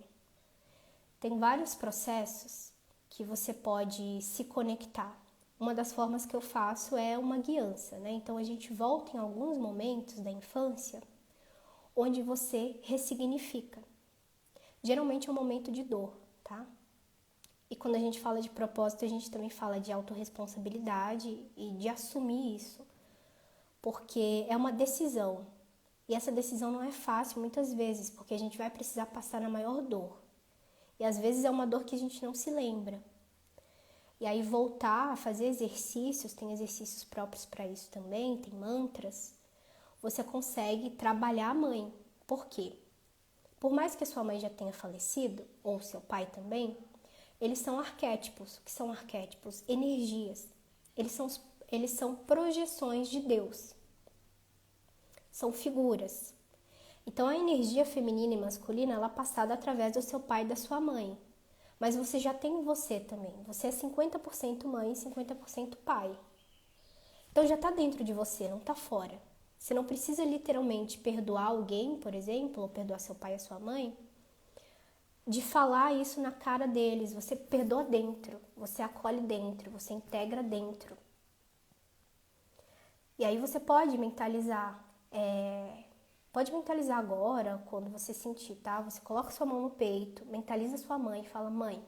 Tem vários processos que você pode se conectar. Uma das formas que eu faço é uma guiança, né? Então a gente volta em alguns momentos da infância onde você ressignifica. Geralmente é um momento de dor, tá? E quando a gente fala de propósito, a gente também fala de autorresponsabilidade e de assumir isso. Porque é uma decisão. E essa decisão não é fácil muitas vezes, porque a gente vai precisar passar na maior dor. E às vezes é uma dor que a gente não se lembra. E aí voltar a fazer exercícios, tem exercícios próprios para isso também, tem mantras, você consegue trabalhar a mãe. Por quê? Por mais que a sua mãe já tenha falecido, ou seu pai também, eles são arquétipos. O que são arquétipos? Energias. Eles são projeções de Deus. São figuras. Então a energia feminina e masculina, ela é passada através do seu pai e da sua mãe. Mas você já tem você também. Você é 50% mãe e 50% pai. Então já está dentro de você, não está fora. Você não precisa literalmente perdoar alguém, por exemplo, ou perdoar seu pai e a sua mãe, de falar isso na cara deles. Você perdoa dentro, você acolhe dentro, você integra dentro. E aí você pode mentalizar, agora, quando você sentir, tá? Você coloca sua mão no peito, mentaliza sua mãe e fala: mãe,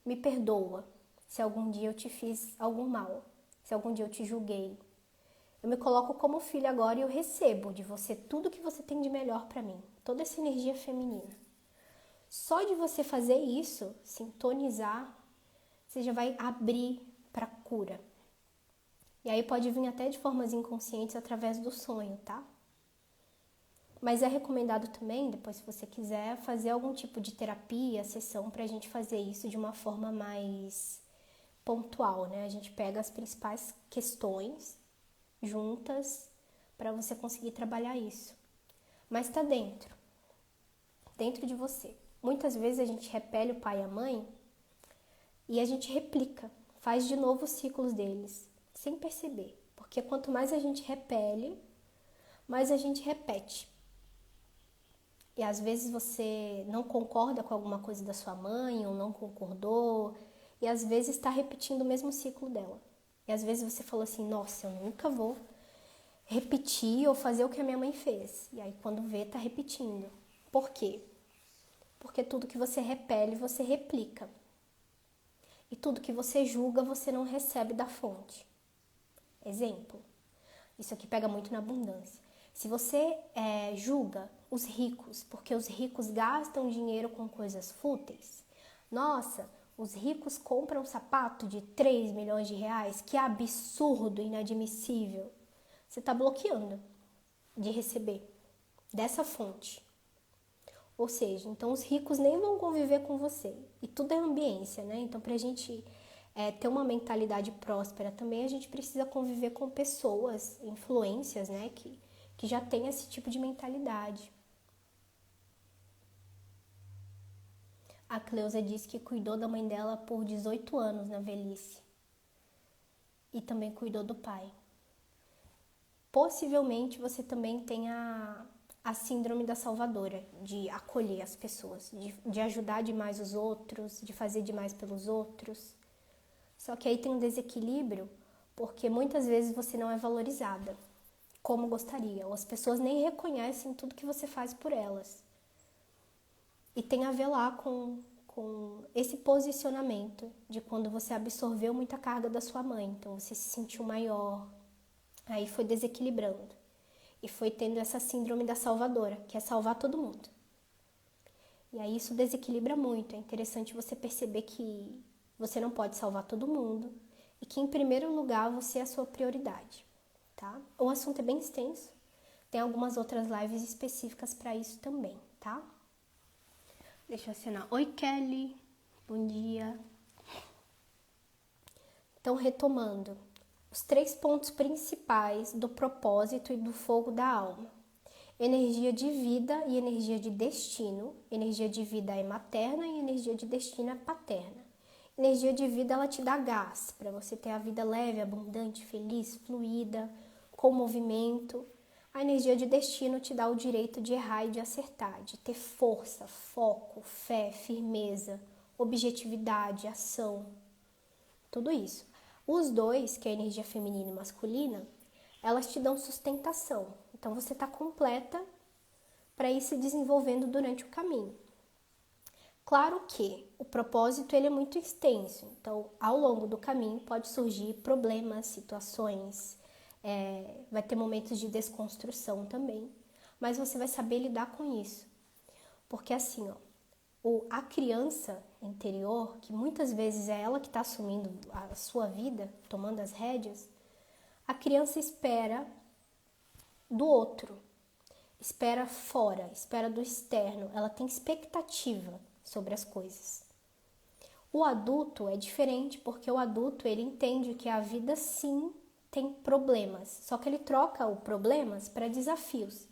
me perdoa se algum dia eu te fiz algum mal, se algum dia eu te julguei. Eu me coloco como filha agora e eu recebo de você tudo que você tem de melhor para mim, toda essa energia feminina. Só de você fazer isso, sintonizar, você já vai abrir para cura. E aí pode vir até de formas inconscientes através do sonho, tá? Mas é recomendado também, depois se você quiser, fazer algum tipo de terapia, sessão, pra gente fazer isso de uma forma mais pontual, né? A gente pega as principais questões juntas para você conseguir trabalhar isso. Mas tá dentro de você. Muitas vezes a gente repele o pai e a mãe e a gente replica, faz de novo os ciclos deles, sem perceber. Porque quanto mais a gente repele, mais a gente repete. E às vezes você não concorda com alguma coisa da sua mãe ou não concordou, e às vezes está repetindo o mesmo ciclo dela. E às vezes você falou assim: nossa, eu nunca vou repetir ou fazer o que a minha mãe fez. E aí quando vê, tá repetindo. Por quê? Porque tudo que você repele, você replica. E tudo que você julga, você não recebe da fonte. Exemplo. Isso aqui pega muito na abundância. Se você julga os ricos, porque os ricos gastam dinheiro com coisas fúteis. Nossa, os ricos compram um sapato de 3 milhões de reais, que absurdo, inadmissível. Você está bloqueando de receber dessa fonte. Ou seja, então os ricos nem vão conviver com você. E tudo é ambiência, né? Então, para a gente ter uma mentalidade próspera também, a gente precisa conviver com pessoas, influências, né? que já tem esse tipo de mentalidade. A Cleusa disse que cuidou da mãe dela por 18 anos na velhice. E também cuidou do pai. Possivelmente você também tem a síndrome da salvadora, de acolher as pessoas, de ajudar demais os outros, de fazer demais pelos outros. Só que aí tem um desequilíbrio, porque muitas vezes você não é valorizada como gostaria, ou as pessoas nem reconhecem tudo que você faz por elas. E tem a ver lá com esse posicionamento de quando você absorveu muita carga da sua mãe, então você se sentiu maior, aí foi desequilibrando. E foi tendo essa síndrome da salvadora, que é salvar todo mundo. E aí isso desequilibra muito. É interessante você perceber que você não pode salvar todo mundo e que, em primeiro lugar, você é a sua prioridade, tá? O assunto é bem extenso. Tem algumas outras lives específicas para isso também, tá? Deixa eu assinar. Oi, Kelly. Bom dia. Então, retomando. Os 3 pontos principais do propósito e do fogo da alma. Energia de vida e energia de destino. Energia de vida é materna e energia de destino é paterna. Energia de vida, ela te dá gás para você ter a vida leve, abundante, feliz, fluida, com movimento. A energia de destino te dá o direito de errar e de acertar, de ter força, foco, fé, firmeza, objetividade, ação. Tudo isso. Os 2, que é a energia feminina e masculina, elas te dão sustentação. Então, você está completa para ir se desenvolvendo durante o caminho. Claro que o propósito ele é muito extenso. Então, ao longo do caminho pode surgir problemas, situações, vai ter momentos de desconstrução também. Mas você vai saber lidar com isso. Porque assim, a criança interior, que muitas vezes é ela que está assumindo a sua vida, tomando as rédeas, a criança espera do outro, espera fora, espera do externo, ela tem expectativa sobre as coisas. O adulto é diferente, porque o adulto ele entende que a vida sim tem problemas, só que ele troca os problemas para desafios.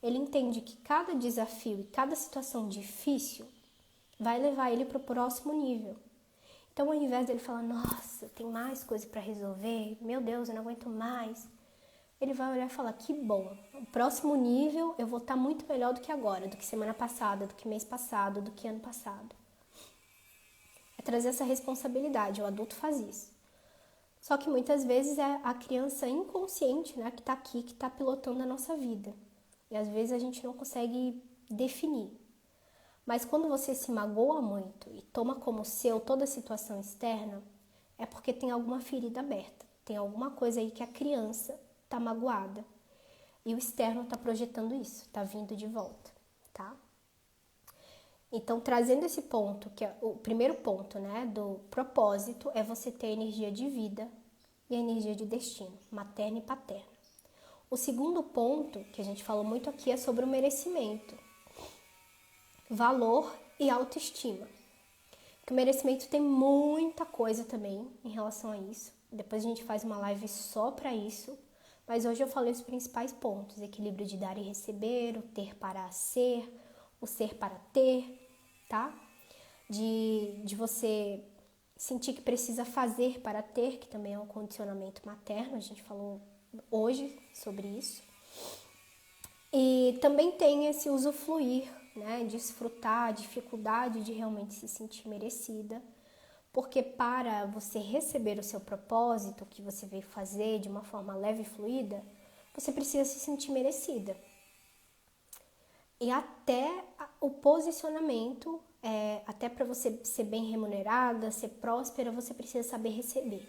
Ele entende que cada desafio e cada situação difícil vai levar ele para o próximo nível. Então, ao invés dele falar, nossa, tem mais coisa para resolver, meu Deus, eu não aguento mais, ele vai olhar e falar, que bom, o próximo nível eu vou estar muito melhor do que agora, do que semana passada, do que mês passado, do que ano passado. É trazer essa responsabilidade, o adulto faz isso. Só que muitas vezes é a criança inconsciente, né, que está aqui, que está pilotando a nossa vida. E às vezes a gente não consegue definir. Mas quando você se magoa muito e toma como seu toda a situação externa, é porque tem alguma ferida aberta. Tem alguma coisa aí que a criança está magoada. E o externo está projetando isso, está vindo de volta, tá? Então, trazendo esse ponto, que é o primeiro ponto, né, do propósito, é você ter a energia de vida e a energia de destino, materna e paterna. O segundo ponto, que a gente falou muito aqui, é sobre o merecimento, valor e autoestima. Porque o merecimento tem muita coisa também em relação a isso. Depois a gente faz uma live só para isso. Mas hoje eu falei os principais pontos: equilíbrio de dar e receber, o ter para ser, o ser para ter, tá? De você sentir que precisa fazer para ter, que também é um condicionamento materno, a gente falou hoje sobre isso. E também tem esse usufruir, né? Desfrutar, a dificuldade de realmente se sentir merecida. Porque para você receber o seu propósito, que você veio fazer de uma forma leve e fluida, você precisa se sentir merecida. E até o posicionamento, até para você ser bem remunerada, ser próspera, você precisa saber receber.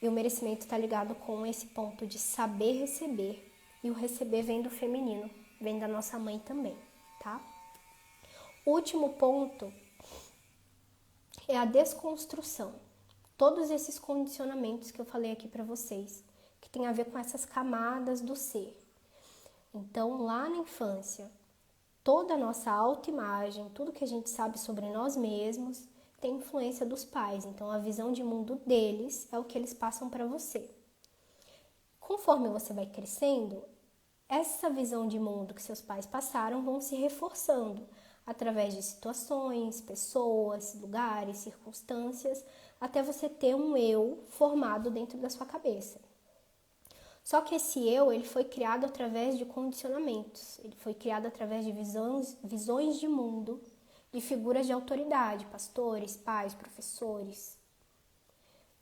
E o merecimento está ligado com esse ponto de saber receber. E o receber vem do feminino, vem da nossa mãe também, tá? O último ponto é a desconstrução. Todos esses condicionamentos que eu falei aqui para vocês, que tem a ver com essas camadas do ser. Então, lá na infância, toda a nossa autoimagem, tudo que a gente sabe sobre nós mesmos, tem influência dos pais. Então, a visão de mundo deles é o que eles passam para você. Conforme você vai crescendo, essa visão de mundo que seus pais passaram vão se reforçando através de situações, pessoas, lugares, circunstâncias, até você ter um eu formado dentro da sua cabeça. Só que esse eu, ele foi criado através de condicionamentos, ele foi criado através de visões de mundo, de figuras de autoridade, pastores, pais, professores.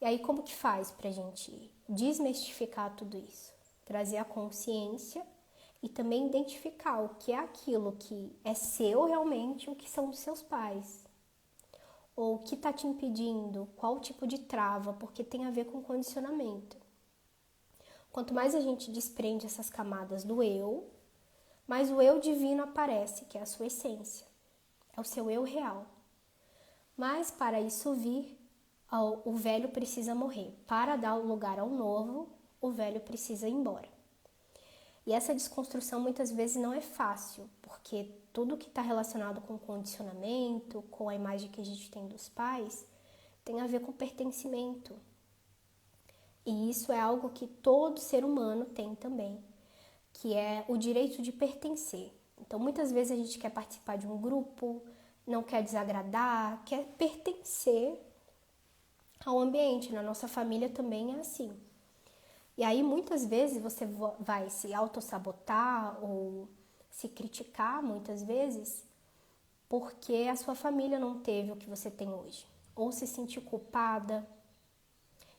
E aí como que faz pra gente desmistificar tudo isso? Trazer a consciência e também identificar o que é aquilo que é seu realmente, o que são dos seus pais. Ou o que está te impedindo, qual tipo de trava, porque tem a ver com condicionamento. Quanto mais a gente desprende essas camadas do eu, mais o eu divino aparece, que é a sua essência. É o seu eu real. Mas para isso vir, o velho precisa morrer. Para dar lugar ao novo, o velho precisa ir embora. E essa desconstrução muitas vezes não é fácil, porque tudo que está relacionado com condicionamento, com a imagem que a gente tem dos pais, tem a ver com pertencimento. E isso é algo que todo ser humano tem também, que é o direito de pertencer. Então, muitas vezes a gente quer participar de um grupo, não quer desagradar, quer pertencer ao ambiente. Na nossa família também é assim. E aí, muitas vezes, você vai se autossabotar ou se criticar, muitas vezes, porque a sua família não teve o que você tem hoje. Ou se sentir culpada,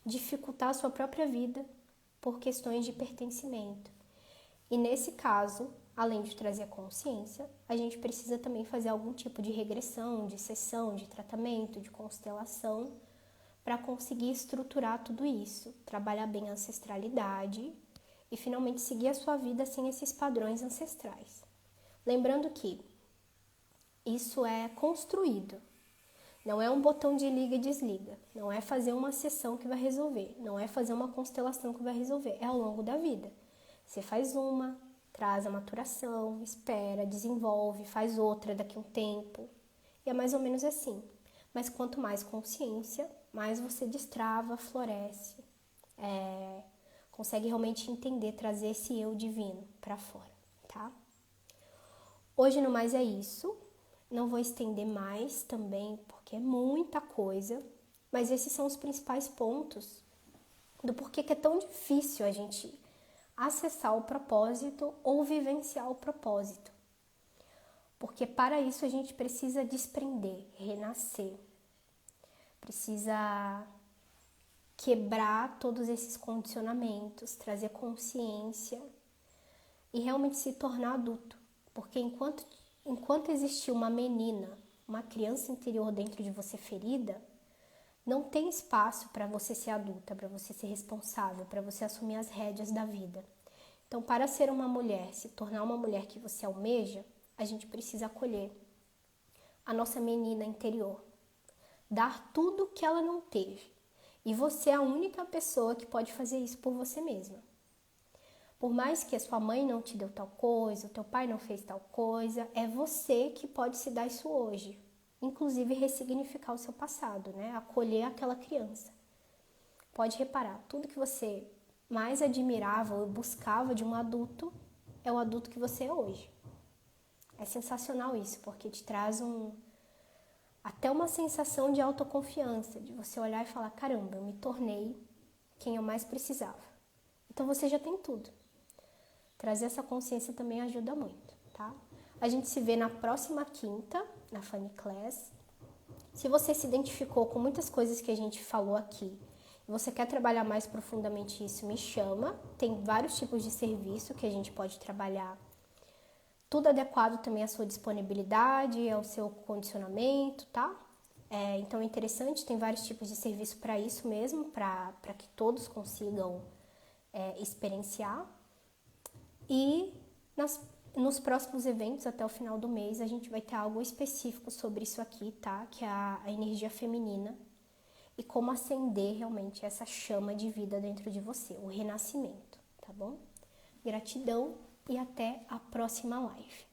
dificultar a sua própria vida por questões de pertencimento. E nesse caso, além de trazer a consciência, a gente precisa também fazer algum tipo de regressão, de sessão, de tratamento, de constelação, para conseguir estruturar tudo isso, trabalhar bem a ancestralidade e finalmente seguir a sua vida sem esses padrões ancestrais. Lembrando que isso é construído, não é um botão de liga e desliga, não é fazer uma sessão que vai resolver, não é fazer uma constelação que vai resolver, é ao longo da vida. Você faz uma, traz a maturação, espera, desenvolve, faz outra daqui a um tempo, e é mais ou menos assim. Mas quanto mais consciência, mais você destrava, floresce, consegue realmente entender, trazer esse eu divino para fora, tá? Hoje no mais é isso, não vou estender mais também, porque é muita coisa, mas esses são os principais pontos do porquê que é tão difícil a gente acessar o propósito ou vivenciar o propósito. Porque para isso a gente precisa desprender, renascer. Precisa quebrar todos esses condicionamentos, trazer consciência e realmente se tornar adulto. Porque enquanto existir uma menina, uma criança interior dentro de você ferida, não tem espaço para você ser adulta, para você ser responsável, para você assumir as rédeas da vida. Então, para ser uma mulher, se tornar uma mulher que você almeja, a gente precisa acolher a nossa menina interior, dar tudo que ela não teve. E você é a única pessoa que pode fazer isso por você mesma. Por mais que a sua mãe não te deu tal coisa, o teu pai não fez tal coisa, é você que pode se dar isso hoje. Inclusive ressignificar o seu passado, né? Acolher aquela criança. Pode reparar, tudo que você mais admirava ou buscava de um adulto é o adulto que você é hoje. É sensacional isso, porque te traz até uma sensação de autoconfiança, de você olhar e falar, caramba, eu me tornei quem eu mais precisava. Então você já tem tudo. Trazer essa consciência também ajuda muito, tá? A gente se vê na próxima quinta, na Funny Class. Se você se identificou com muitas coisas que a gente falou aqui, e você quer trabalhar mais profundamente isso, me chama. Tem vários tipos de serviço que a gente pode trabalhar. Tudo adequado também à sua disponibilidade, ao seu condicionamento, tá? Então é interessante, tem vários tipos de serviço para isso mesmo, para que todos consigam experienciar. E nos próximos eventos, até o final do mês, a gente vai ter algo específico sobre isso aqui, tá? Que é a energia feminina e como acender realmente essa chama de vida dentro de você, o renascimento, tá bom? Gratidão e até a próxima live.